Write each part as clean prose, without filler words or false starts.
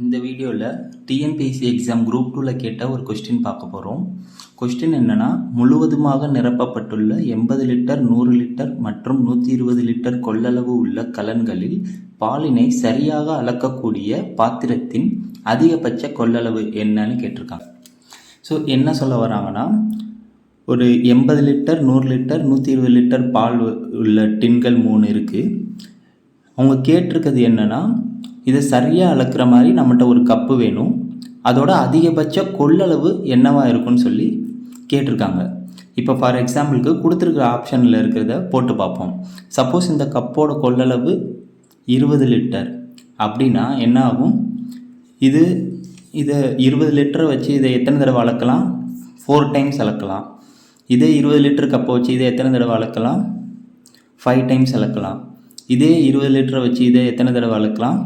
இந்த வீடியோவில் TNPSC exam group 2ல் கேட்ட ஒரு கொஸ்டின் பார்க்க போகிறோம். கொஸ்டின் என்னென்னா, முழுவதுமாக நிரப்பப்பட்டுள்ள 80 லிட்டர் 100 லிட்டர் மற்றும் 120 லிட்டர் கொள்ளளவு உள்ள கலன்களில் பாலினை சரியாக அளக்கக்கூடிய பாத்திரத்தின் அதிகபட்ச கொள்ளளவு என்னன்னு கேட்டிருக்காங்க. ஸோ என்ன சொல்ல வராங்கன்னா, ஒரு 80 லிட்டர் 100 லிட்டர் 120 லிட்டர் பால் உள்ள டின்கள் 3 இருக்குது. அவங்க கேட்டிருக்கிறது என்னென்னா, இதை சரியாக அளக்குற மாதிரி நம்மகிட்ட ஒரு கப்பு வேணும், அதோட அதிகபட்ச கொள்ளளவு என்னவாக இருக்குன்னு சொல்லி கேட்டிருக்காங்க. இப்போ ஃபார் எக்ஸாம்பிளுக்கு கொடுத்துருக்குற ஆப்ஷனில் இருக்கிறத போட்டு பார்ப்போம். சப்போஸ் இந்த கப்போட கொள்ளளவு 20 லிட்டர் அப்படின்னா என்ன ஆகும், இதை 20 லிட்டரை வச்சு இதை எத்தனை தடவை அளக்கலாம்? 4 டைம்ஸ் அளக்கலாம். இதே 20 லிட்டர் கப்பை வச்சு இதை எத்தனை தடவை அளக்கலாம்? 5 டைம்ஸ் அளக்கலாம். இதே 20 லிட்டரை வச்சு இதை எத்தனை தடவை அளக்கலாம்?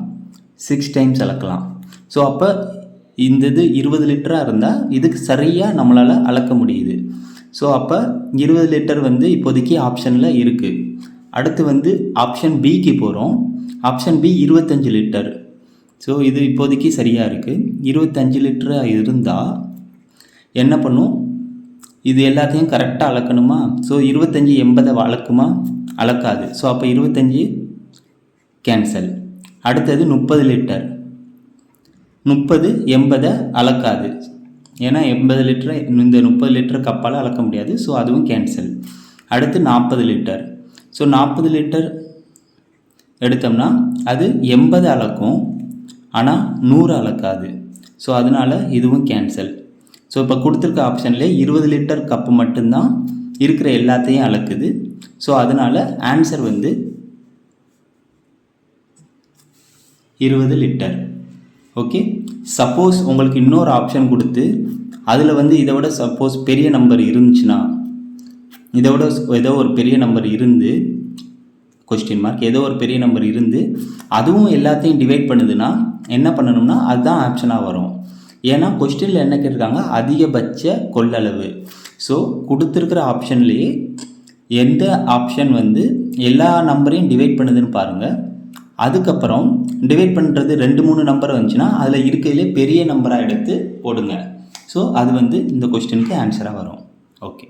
6 டைம்ஸ் அளக்கலாம். ஸோ அப்போ இந்த இது 20 லிட்டராக இருந்தால் இதுக்கு சரியாக நம்மளால் அளக்க முடியுது. ஸோ அப்போ 20 லிட்டர் இப்போதைக்கு ஆப்ஷனில் இருக்குது. அடுத்து ஆப்ஷன் பிக்கு போகிறோம். Option B 25 litre. ஸோ இது இப்போதைக்கு சரியாக இருக்குது. 25 லிட்டராக இருந்தால் என்ன பண்ணும், இது எல்லாத்தையும் கரெக்டாக அளக்கணுமா? ஸோ 25 80 அளக்குமா? அளக்காது. ஸோ அப்போ 25 கேன்சல். அடுத்தது 30 லிட்டர். 30 80 அளக்காது. ஏன்னா 80 லிட்டரை இந்த 30 லிட்டர் கப்பால் அளக்க முடியாது. ஸோ அதுவும் கேன்சல். அடுத்து 40 லிட்டர். ஸோ 40 லிட்டர் எடுத்தோம்னா அது 80 அளக்கும், ஆனால் 100 அளக்காது. ஸோ அதனால் இதுவும் கேன்சல். ஸோ இப்போ கொடுத்துருக்க ஆப்ஷனில் 20 லிட்டர் கப்பு மட்டும்தான் இருக்கிற எல்லாத்தையும் அளக்குது. ஸோ அதனால் ஆன்சர் 20 லிட்டர். ஓகே. சப்போஸ் உங்களுக்கு இன்னொரு ஆப்ஷன் கொடுத்து அதில் இதை விட சப்போஸ் பெரிய நம்பர் இருந்துச்சுன்னா, இதை விட ஏதோ ஒரு பெரிய நம்பர் இருந்து கொஸ்டின் மார்க் ஏதோ ஒரு பெரிய நம்பர் இருந்து அதுவும் எல்லாத்தையும் டிவைட் பண்ணுதுன்னா என்ன பண்ணணும்னா அதுதான் ஆப்ஷனாக வரும். ஏன்னா கொஸ்டினில் என்ன கேட்டிருக்காங்க, அதிகபட்ச கொள்ளளவு. ஸோ கொடுத்துருக்கிற ஆப்ஷன்லேயே எந்த ஆப்ஷன் எல்லா நம்பரையும் டிவைட் பண்ணுதுன்னு பாருங்கள். அதுக்கப்புறம் டிவைட் பண்ணுறது 2-3 நம்பர் வந்துச்சுன்னா அதில் இருக்கிறதுலே பெரிய நம்பராக எடுத்து போடுங்க. ஸோ அது இந்த கொஸ்டினுக்கு ஆன்சராக வரும். ஓகே.